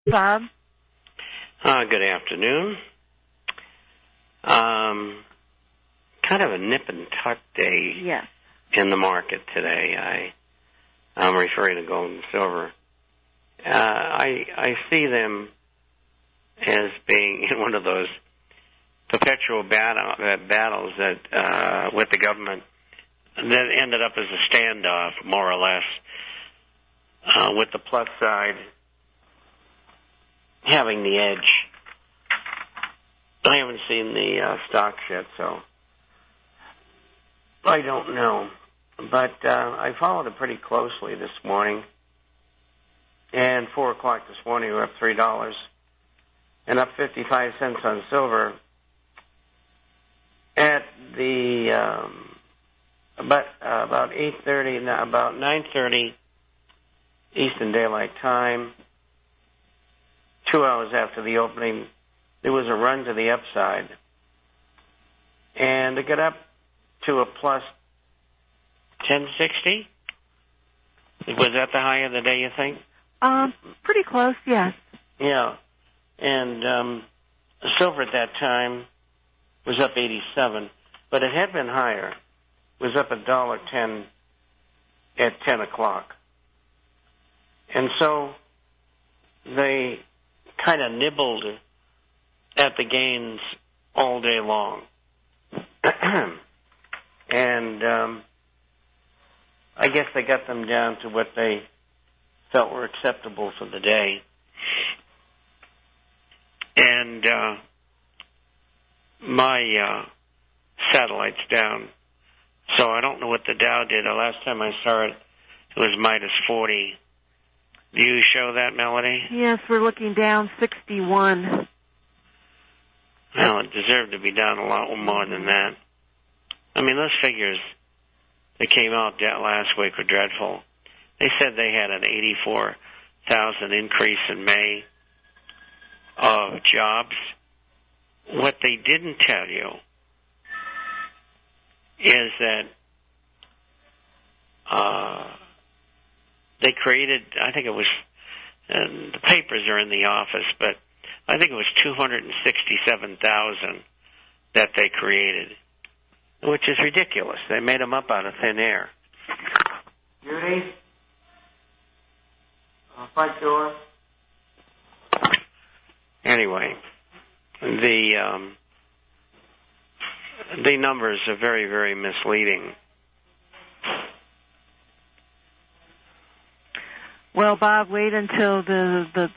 Bob? Good afternoon. Kind of a nip and tuck day in the market today. I'm referring to gold and silver. I see them as being in one of those perpetual battles that with the government that ended up as a standoff, more or less, with the plus side having the edge. I haven't seen the stocks yet, so I don't know. But I followed it pretty closely this morning. And 4 o'clock this morning, we're up $3 and up 55 cents on silver. At the about 8:30, about 9:30 Eastern Daylight Time, 2 hours after the opening, there was a run to the upside, and it got up to a plus 1060. Was that the high of the day, you think? Pretty close, yes. Yeah, and silver at that time was up 87, but it had been higher. It was up $1.10 at 10 o'clock. And so they kind of nibbled at the gains all day long. And I guess they got them down to what they felt were acceptable for the day. And my satellite's down, so I don't know what the Dow did. The last time I saw it, it was minus 40. Do you show that, Melody? Yes, we're looking down 61. Well, it deserved to be down a lot more than that. I mean, those figures that came out last week were dreadful. They said they had an 84,000 increase in May of jobs. What they didn't tell you is that they created, I think it was, and the papers are in the office, but I think it was 267,000 that they created, which is ridiculous. They made them up out of thin air. Judy? Front door? Anyway, the numbers are very, very misleading. Well, Bob, wait until the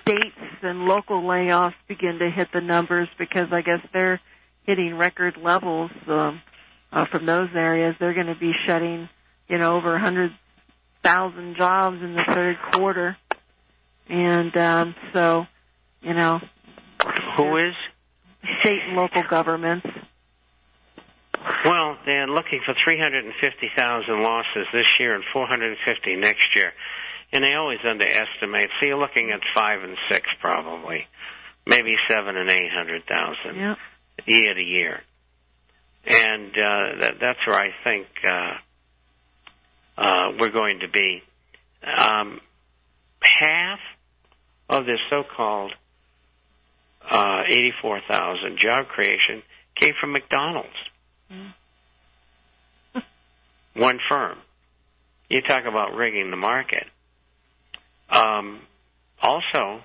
states and local layoffs begin to hit the numbers, because I guess they're hitting record levels from those areas. They're going to be shutting, over 100,000 jobs in the third quarter. And so, Who is? State and local governments. Well, they're looking for 350,000 losses this year and 450 next year. And they always underestimate. So you're looking at 5 and 6 probably, maybe 7 and 800,000 year to year. And that's where I think we're going to be. Half of this so-called 84,000 job creation came from McDonald's. One firm. You talk about rigging the market. Also,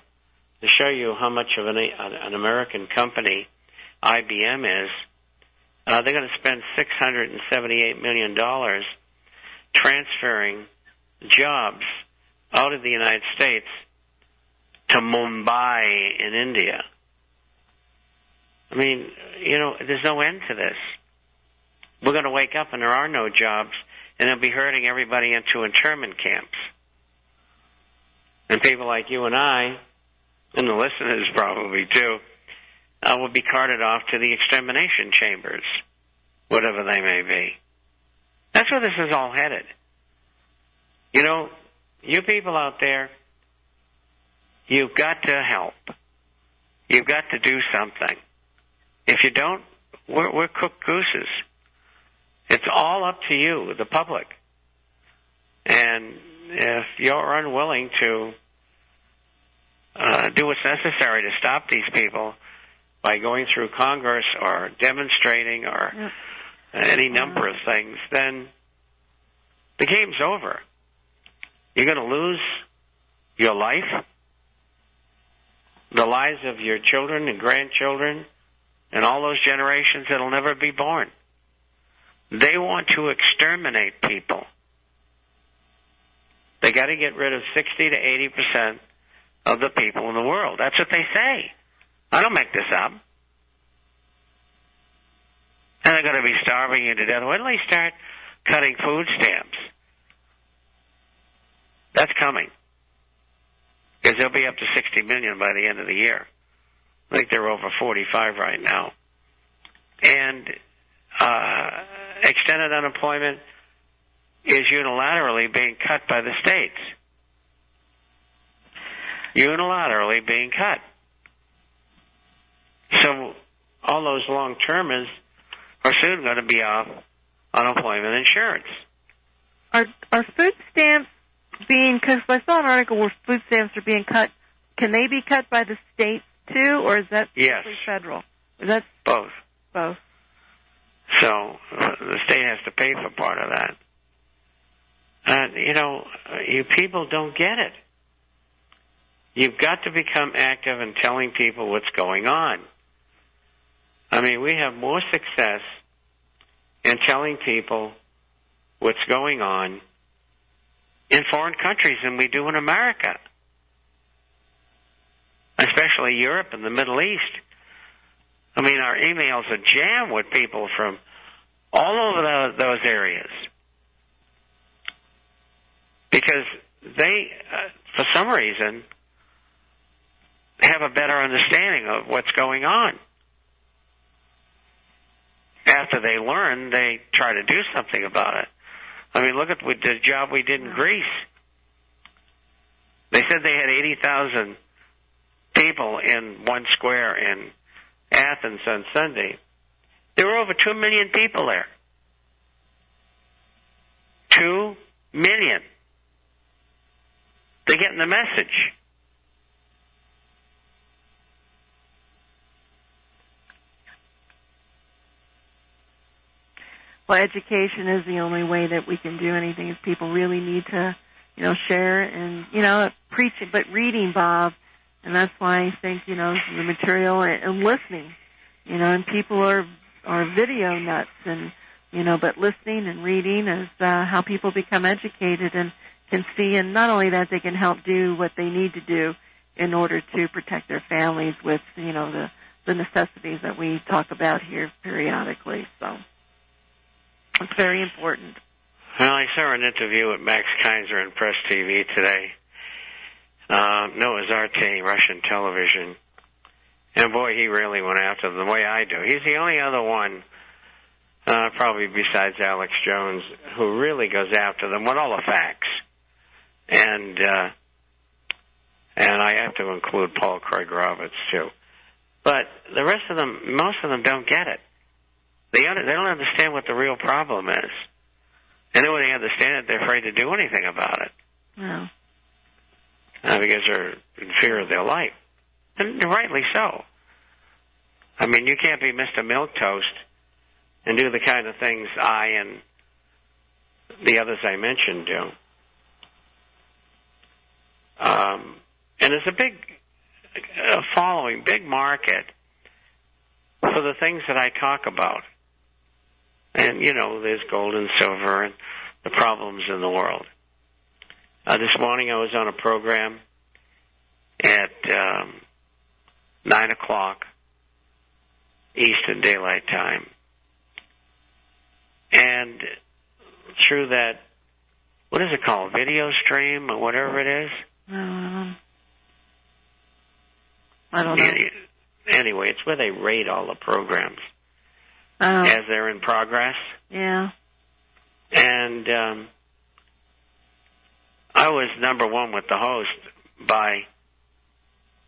to show you how much of an American company IBM is, they're going to spend $678 million transferring jobs out of the United States to Mumbai in India. I mean, there's no end to this. We're going to wake up and there are no jobs, and they'll be herding everybody into internment camps. And people like you and I, and the listeners probably too, will be carted off to the extermination chambers, whatever they may be. That's where this is all headed. You people out there, you've got to help. You've got to do something. If you don't, we're cooked gooses. It's all up to you, the public. And if you're unwilling to do what's necessary to stop these people by going through Congress or demonstrating or any number of things, then the game's over. You're going to lose your life, the lives of your children and grandchildren, and all those generations that'll never be born. They want to exterminate people. They got to get rid of 60 to 80% of the people in the world. That's what they say. I don't make this up. And they're going to be starving you to death. When do they start cutting food stamps? That's coming. Because they'll be up to 60 million by the end of the year. I think they're over 45 right now. And extended unemployment is unilaterally being cut by the states. Unilaterally being cut. So all those long-termers are soon going to be off unemployment insurance. Are food stamps being, because I saw an article where food stamps are being cut, can they be cut by the states too, or is that strictly federal? Is that both? Both. So the state has to pay for part of that. And, you people don't get it. You've got to become active in telling people what's going on. I mean, we have more success in telling people what's going on in foreign countries than we do in America, especially Europe and the Middle East. I mean, our emails are jammed with people from all over those areas because they, for some reason, have a better understanding of what's going on. After they learn, they try to do something about it. I mean, look at the job we did in Greece. They said they had 80,000 people in one square in Athens on Sunday. There were over 2 million people there. 2 million. They're getting the message. Well, education is the only way that we can do anything. Is people really need to, share and, preach it, but reading, Bob, and that's why I think, the material and listening, and people are video nuts and, but listening and reading is how people become educated and can see, and not only that, they can help do what they need to do in order to protect their families with, the necessities that we talk about here periodically, so. It's very important. Well, I saw an interview with Max Kaiser on Press TV today. Noah's RT, Russian television. And boy, he really went after them the way I do. He's the only other one, probably besides Alex Jones, who really goes after them with all the facts. And I have to include Paul Craig Roberts, too. But the rest of them, most of them don't get it. They don't understand what the real problem is. And then when they understand it, they're afraid to do anything about it. Yeah. Because they're in fear of their life. And rightly so. I mean, you can't be Mr. Milquetoast and do the kind of things I and the others I mentioned do. And there's a big following, big market for the things that I talk about. And, there's gold and silver and the problems in the world. This morning I was on a program at 9 o'clock Eastern Daylight Time. And through that, what is it called, video stream or whatever it is? I don't know. Anyway, it's where they rate all the programs as they're in progress. Yeah. And I was number one with the host by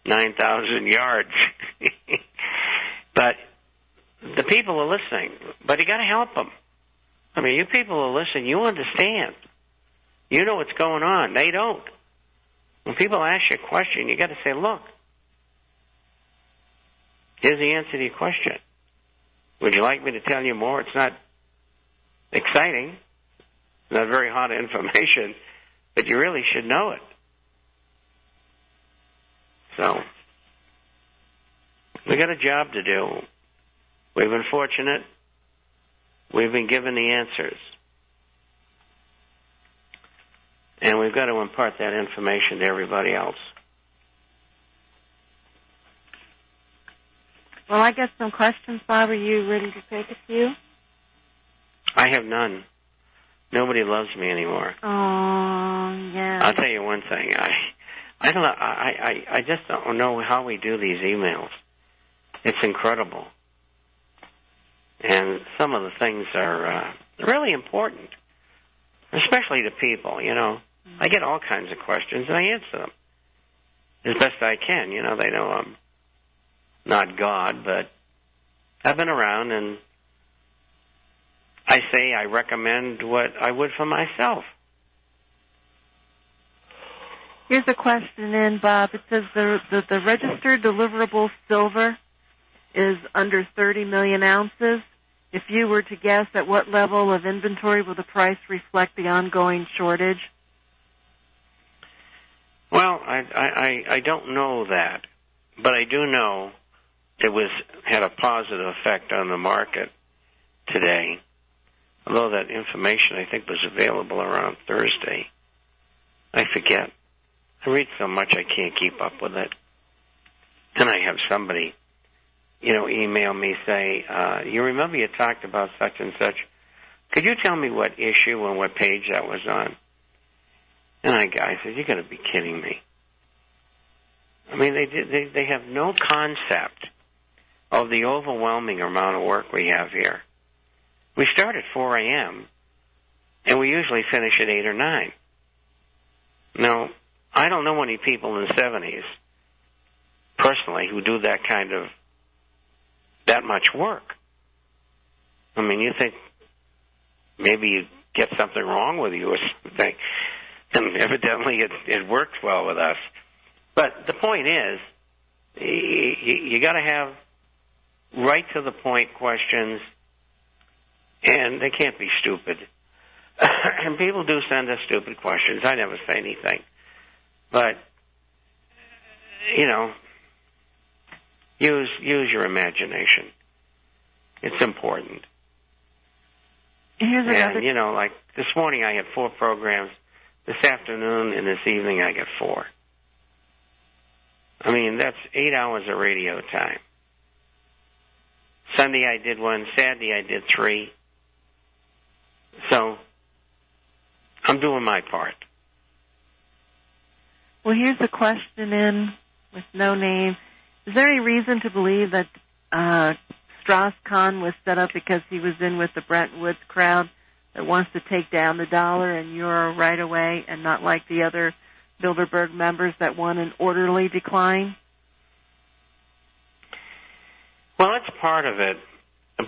9,000 yards. But the people are listening. But you got to help them. I mean, you people are listening. You understand. You know what's going on. They don't. when people ask you a question, you got to say, look, here's the answer to your question. Would you like me to tell you more? It's not exciting, not very hot information, but you really should know it. So, we got a job to do. We've been fortunate. We've been given the answers. And we've got to impart that information to everybody else. Well, I got some questions, Bob. Are you ready to take a few? I have none. Nobody loves me anymore. Oh, yeah. I'll tell you one thing. I don't know. I just don't know how we do these emails. It's incredible. And some of the things are really important, especially to people, you know. I get all kinds of questions, and I answer them as best I can. You know, they know I'm not God, but I've been around, and I say I recommend what I would for myself. Here's a question in, Bob. It says the registered deliverable silver is under 30 million ounces. If you were to guess, at what level of inventory will the price reflect the ongoing shortage? Well, I don't know that, but I do know it had a positive effect on the market today. Although that information, I think, was available around Thursday. I forget. I read so much I can't keep up with it. And I have somebody, email me, say, you remember you talked about such and such. Could you tell me what issue and what page that was on? And I said, you got to be kidding me. I mean, they have no concept of the overwhelming amount of work we have here. We start at 4 a.m., and we usually finish at 8 or 9. Now, I don't know any people in the 70s, personally, who do that much work. I mean, you think maybe you get something wrong with you or something. And evidently it works well with us. But the point is, you got to have right to the point questions, and they can't be stupid. And people do send us stupid questions. I never say anything. But, use your imagination. It's important. Here's another... And, like this morning I had 4 programs. This afternoon and this evening I get 4. I mean, that's 8 hours of radio time. Sunday I did 1. Saturday I did 3. So, I'm doing my part. Well, here's a question in with no name. Is there any reason to believe that Strauss-Kahn was set up because he was in with the Bretton Woods crowd that wants to take down the dollar and euro right away, and not like the other Bilderberg members that want an orderly decline? Well, that's part of it,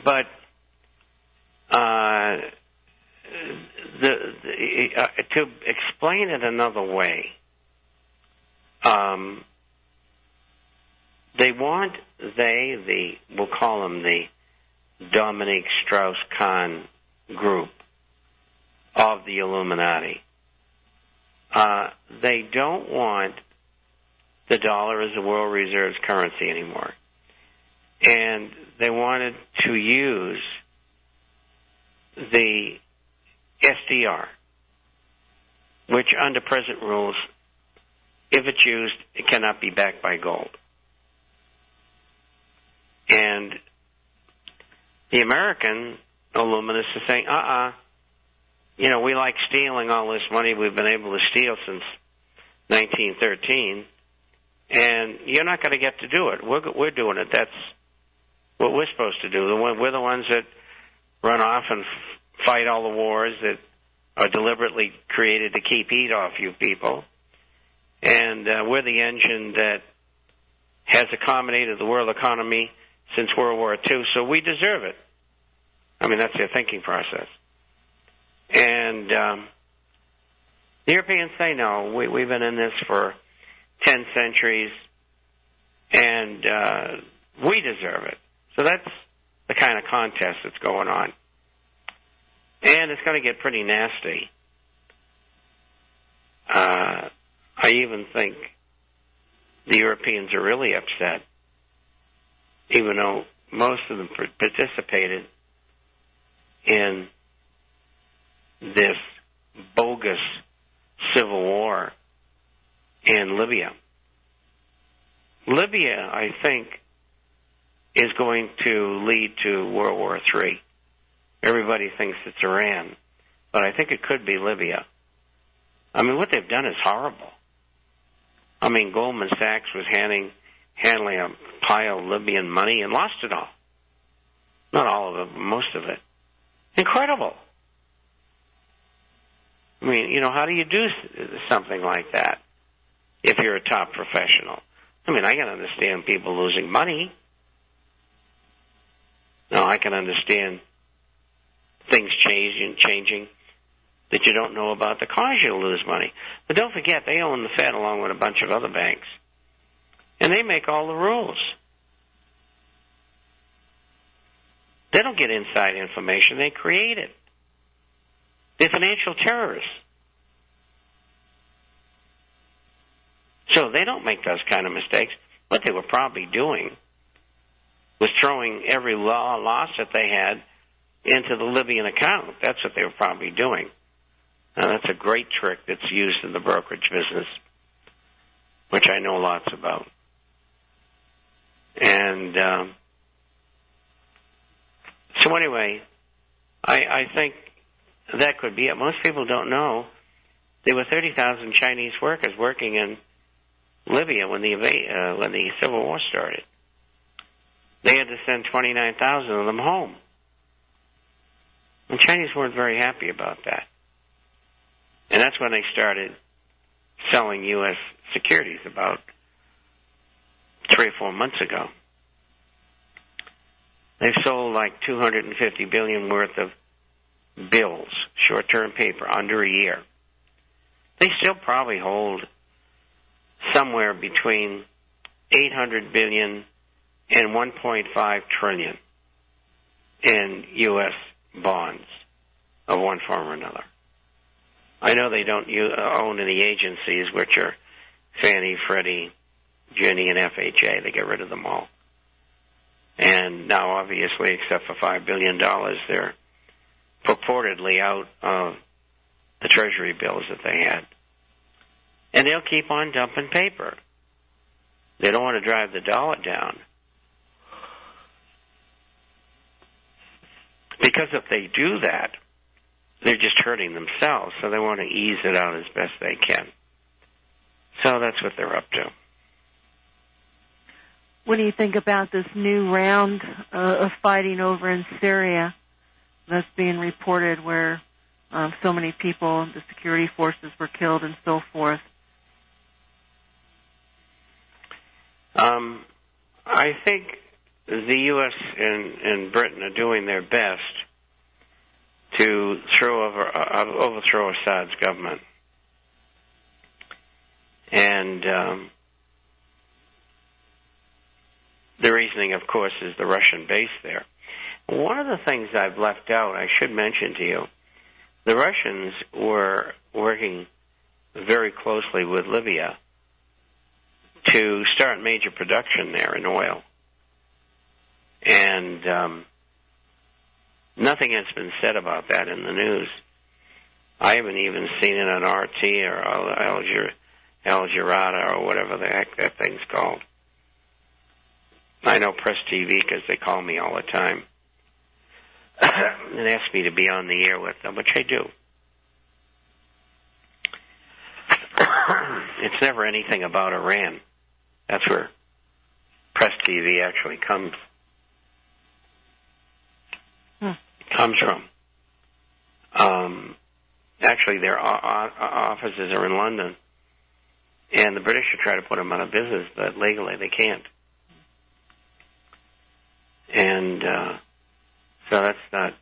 but to explain it another way, we'll call them the Dominique Strauss-Kahn group of the Illuminati. They don't want the dollar as the world reserves currency anymore. And they wanted to use the SDR, which under present rules, if it's used, it cannot be backed by gold. And the American Illuminists are saying, we like stealing all this money we've been able to steal since 1913, and you're not going to get to do it. We're doing it. That's what we're supposed to do. We're the ones that run off and fight all the wars that are deliberately created to keep heat off you people. And we're the engine that has accommodated the world economy since World War II, so we deserve it. I mean, that's their thinking process. And the Europeans say, no, we've been in this for 10 centuries, and we deserve it. So that's the kind of contest that's going on. And it's going to get pretty nasty. I even think the Europeans are really upset, even though most of them participated in this bogus civil war in Libya. Libya, I think, is going to lead to World War III. Everybody thinks it's Iran, but I think it could be Libya. I mean, what they've done is horrible. I mean, Goldman Sachs was handling a pile of Libyan money and lost it all. Not all of it, but most of it. Incredible. I mean, you know, how do you do something like that if you're a top professional? I mean, I can understand people losing money. Now, I can understand things changing that you don't know about that cause you to lose money. But don't forget, they own the Fed along with a bunch of other banks. And they make all the rules. They don't get inside information. They create it. They're financial terrorists. So they don't make those kind of mistakes. What they were probably doing was throwing every loss that they had into the Libyan account. That's what they were probably doing. Now, that's a great trick that's used in the brokerage business, which I know lots about. And so anyway, I think that could be it. Most people don't know there were 30,000 Chinese workers working in Libya when the Civil War started. They had to send 29,000 of them home. And Chinese weren't very happy about that. And that's when they started selling U.S. securities about 3 or 4 months ago. They've sold like $250 billion worth of bills, short-term paper, under a year. They still probably hold somewhere between $800 billion and $1.5 trillion in U.S. bonds of one form or another. I know they don't own any agencies, which are Fannie, Freddie, Ginnie, and FHA. They get rid of them all. And now, obviously, except for $5 billion, they're purportedly out of the Treasury bills that they had. And they'll keep on dumping paper. They don't want to drive the dollar down. Because if they do that, they're just hurting themselves, so they want to ease it out as best they can. So that's what they're up to. What do you think about this new round of fighting over in Syria that's being reported where so many people, the security forces were killed and so forth? I think the U.S. and Britain are doing their best to overthrow Assad's government. And the reasoning, of course, is the Russian base there. One of the things I've left out, I should mention to you, the Russians were working very closely with Libya to start major production there in oil. And nothing has been said about that in the news. I haven't even seen it on RT or Al Jazeera or whatever the heck that thing's called. I know Press TV because they call me all the time and ask me to be on the air with them, which I do. It's never anything about Iran. That's where Press TV actually comes from. Actually, their offices are in London, and the British are trying to put them out of business, but legally they can't. And so that's not,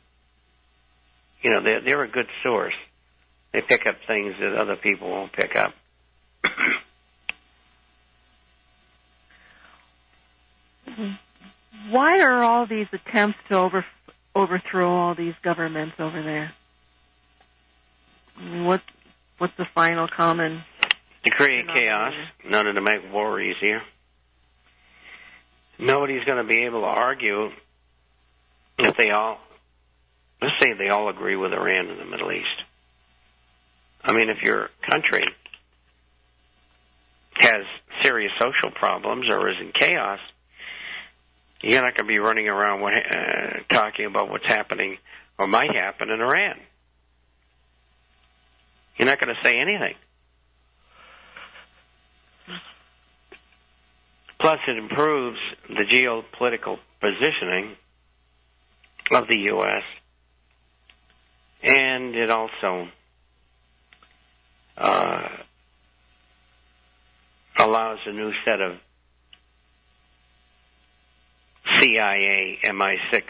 they're a good source. They pick up things that other people won't pick up. Why are all these attempts to overthrow all these governments over there? I mean, what's the final common? To create chaos, in order to make war easier. Nobody's going to be able to argue if let's say they all agree with Iran in the Middle East. I mean, if your country has serious social problems or is in chaos, you're not going to be running around talking about what's happening or might happen in Iran. You're not going to say anything. Plus, it improves the geopolitical positioning of the U.S., and it also allows a new set of CIA, MI6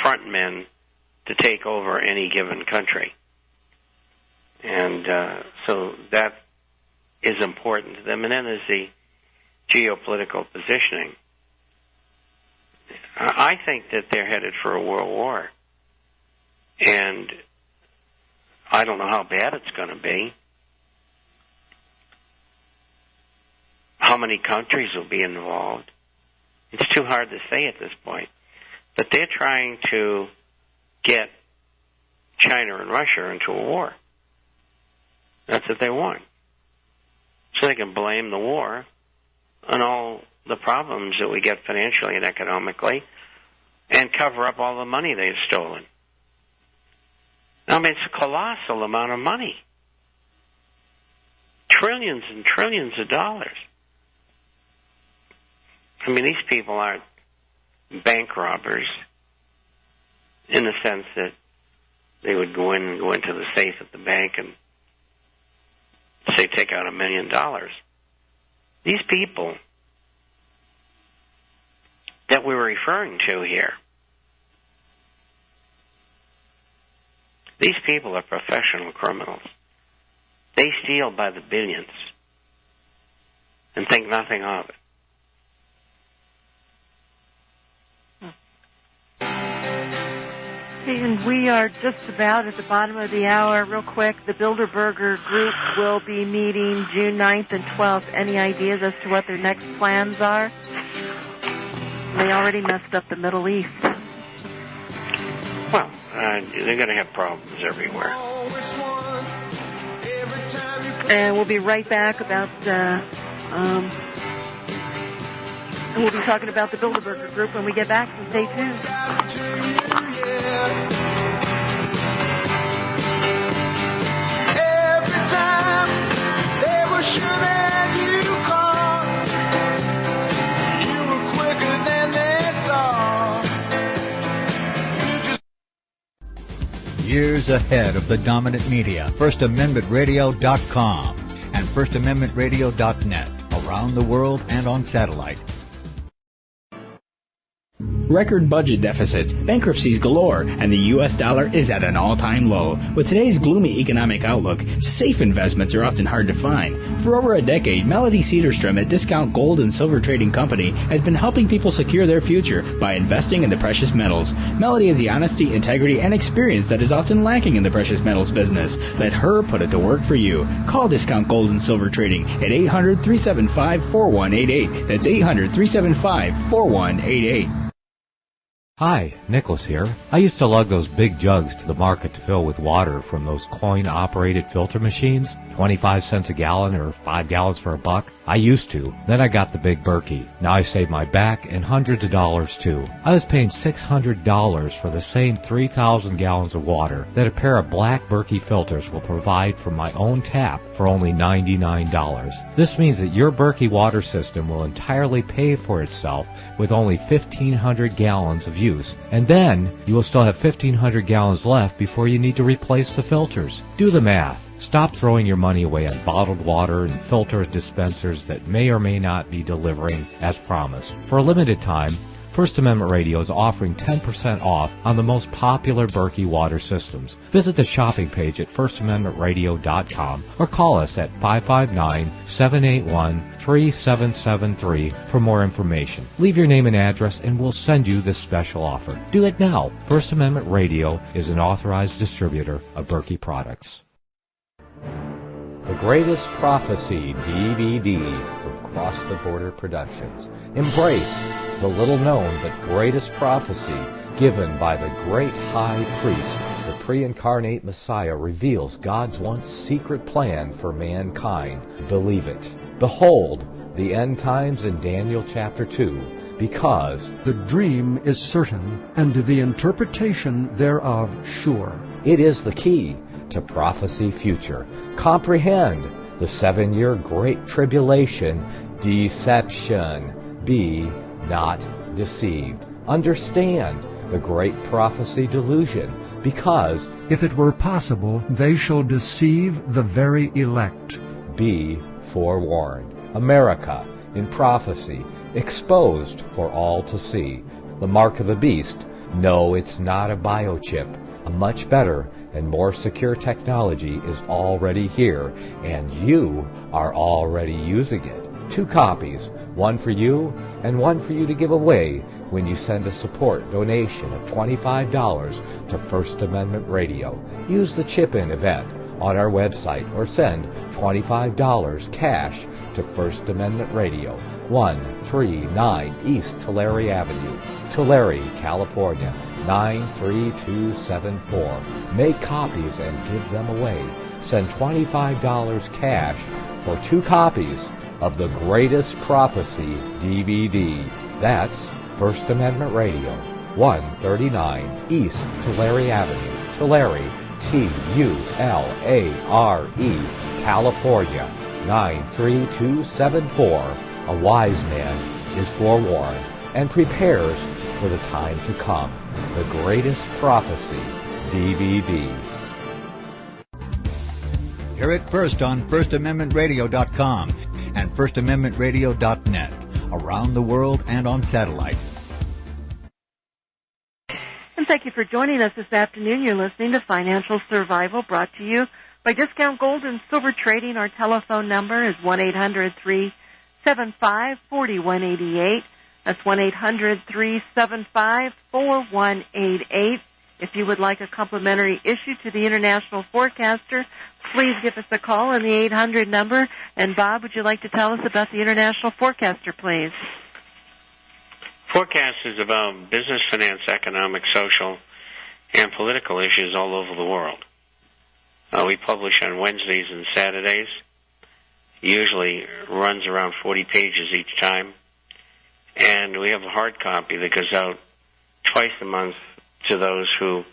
frontmen to take over any given country. And so that is important to them. And then there's the geopolitical positioning. I think that they're headed for a world war. And I don't know how bad it's going to be. How many countries will be involved? It's too hard to say at this point. But they're trying to get China and Russia into a war. That's what they want. So they can blame the war on all the problems that we get financially and economically and cover up all the money they've stolen. I mean, it's a colossal amount of money. Trillions and trillions of dollars. I mean, these people aren't bank robbers in the sense that they would go into the safe at the bank and say, take out $1 million. These people that we're referring to here, these people are professional criminals. They steal by the billions and think nothing of it. And we are just about at the bottom of the hour. Real quick, the Bilderberger Group will be meeting June 9th and 12th. Any ideas as to what their next plans are? They already messed up the Middle East. Well, they're going to have problems everywhere. And we'll be right back about we'll be talking about the Bilderberger Group when we get back, so stay tuned. Every time they were sure that you called, you were quicker than they thought. Years ahead of the dominant media, FirstAmendmentRadio.com and FirstAmendmentRadio.net, around the world and on satellite. Record budget deficits, bankruptcies galore, and the U.S. dollar is at an all-time low. With today's gloomy economic outlook, safe investments are often hard to find. For over a decade, Melody Cedarstrom at Discount Gold and Silver Trading Company has been helping people secure their future by investing in the precious metals. Melody has the honesty, integrity, and experience that is often lacking in the precious metals business. Let her put it to work for you. Call Discount Gold and Silver Trading at 800-375-4188. That's 800-375-4188. Hi, Nicholas here. I used to lug those big jugs to the market to fill with water from those coin-operated filter machines, 25 cents a gallon or 5 gallons for $1. I used to. Then I got the big Berkey. Now I save my back and hundreds of dollars too. I was paying $600 for the same 3,000 gallons of water that a pair of black Berkey filters will provide from my own tap for only $99. This means that your Berkey water system will entirely pay for itself with only 1,500 gallons of use. And then you will still have 1,500 gallons left before you need to replace the filters. Do the math. Stop throwing your money away on bottled water and filter dispensers that may or may not be delivering as promised. For a limited time, First Amendment Radio is offering 10% off on the most popular Berkey water systems. Visit the shopping page at firstamendmentradio.com or call us at 559-781-3773 for more information. Leave your name and address and we'll send you this special offer. Do it now. First Amendment Radio is an authorized distributor of Berkey products. The Greatest Prophecy DVD from Cross the Border Productions. Embrace the little-known but greatest prophecy given by the great high priest. The pre-incarnate Messiah reveals God's once secret plan for mankind. Believe it. Behold, the end times in Daniel chapter 2, because the dream is certain, and the interpretation thereof sure. It is the key to prophecy future. Comprehend the 7-year Great Tribulation deception. Be not deceived. Understand the great prophecy delusion, because if it were possible, they shall deceive the very elect. Be forewarned. America in prophecy, exposed for all to see. The mark of the beast. No, it's not a biochip. A much better and more secure technology is already here, and you are already using it. 2 copies, one for you and one for you to give away when you send a support donation of $25 to First Amendment Radio. Use the chip-in event on our website or send $25 cash to First Amendment Radio, 139 East Tulare Avenue, Tulare, California, 93274. Make copies and give them away. Send $25 cash for 2 copies of the Greatest Prophecy DVD. That's First Amendment Radio, 139 East Tulare Avenue, Tulare, Tulare, California, 93274. A wise man is forewarned and prepares for the time to come. The Greatest Prophecy DVD. Hear it first on FirstAmendmentRadio.com and FirstAmendmentRadio.net, around the world and on satellite. And thank you for joining us this afternoon. You're listening to Financial Survival, brought to you by Discount Gold and Silver Trading. Our telephone number is 1-800-375-4188. That's 1-800-375-4188. If you would like a complimentary issue to the International Forecaster, please give us a call on the 800 number. And Bob, would you like to tell us about the International Forecaster, please? Forecast is about business, finance, economic, social, and political issues all over the world. We publish on Wednesdays and Saturdays. Usually runs around 40 pages each time. And we have a hard copy that goes out twice a month to those who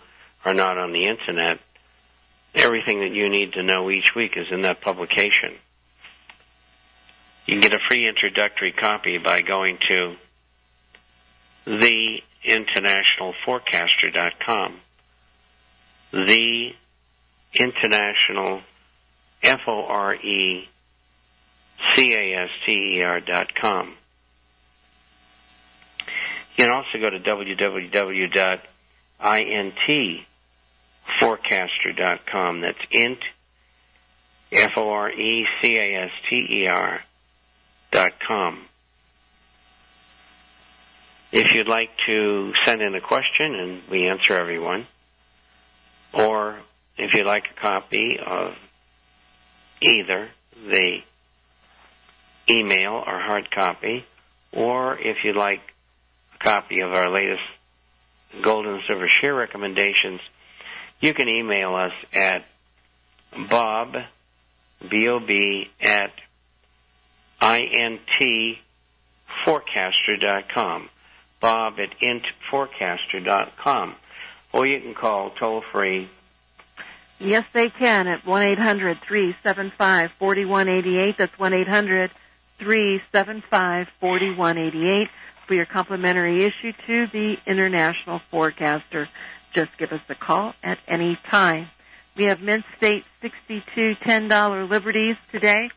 are not on the Internet. Everything that you need to know each week is in that publication. You can get a free introductory copy by going to theinternationalforecaster.com. The International FORECASTER.com. You can also go to www.intforecaster.com. That's int, FORECASTER.com. If you'd like to send in a question, and we answer everyone, or if you'd like a copy of either the email or hard copy, or if you'd like a copy of our latest gold and silver share recommendations, you can email us at Bob, B-O-B, at intforecaster.com. Bob at intforecaster.com. Or you can call toll-free. Yes, they can at 1-800-375-4188. That's 1-800-375-4188 for your complimentary issue to the International Forecaster. Just give us a call at any time. We have Mint State 62 $10 Liberties today.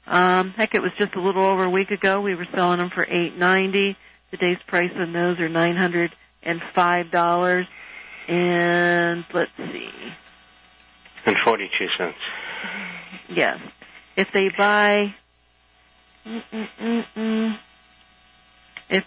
Heck, it was just a little over a week ago. We were selling them for $8.90. Today's price on those are $905. And let's see. And 42 cents. Yes. If they buy... if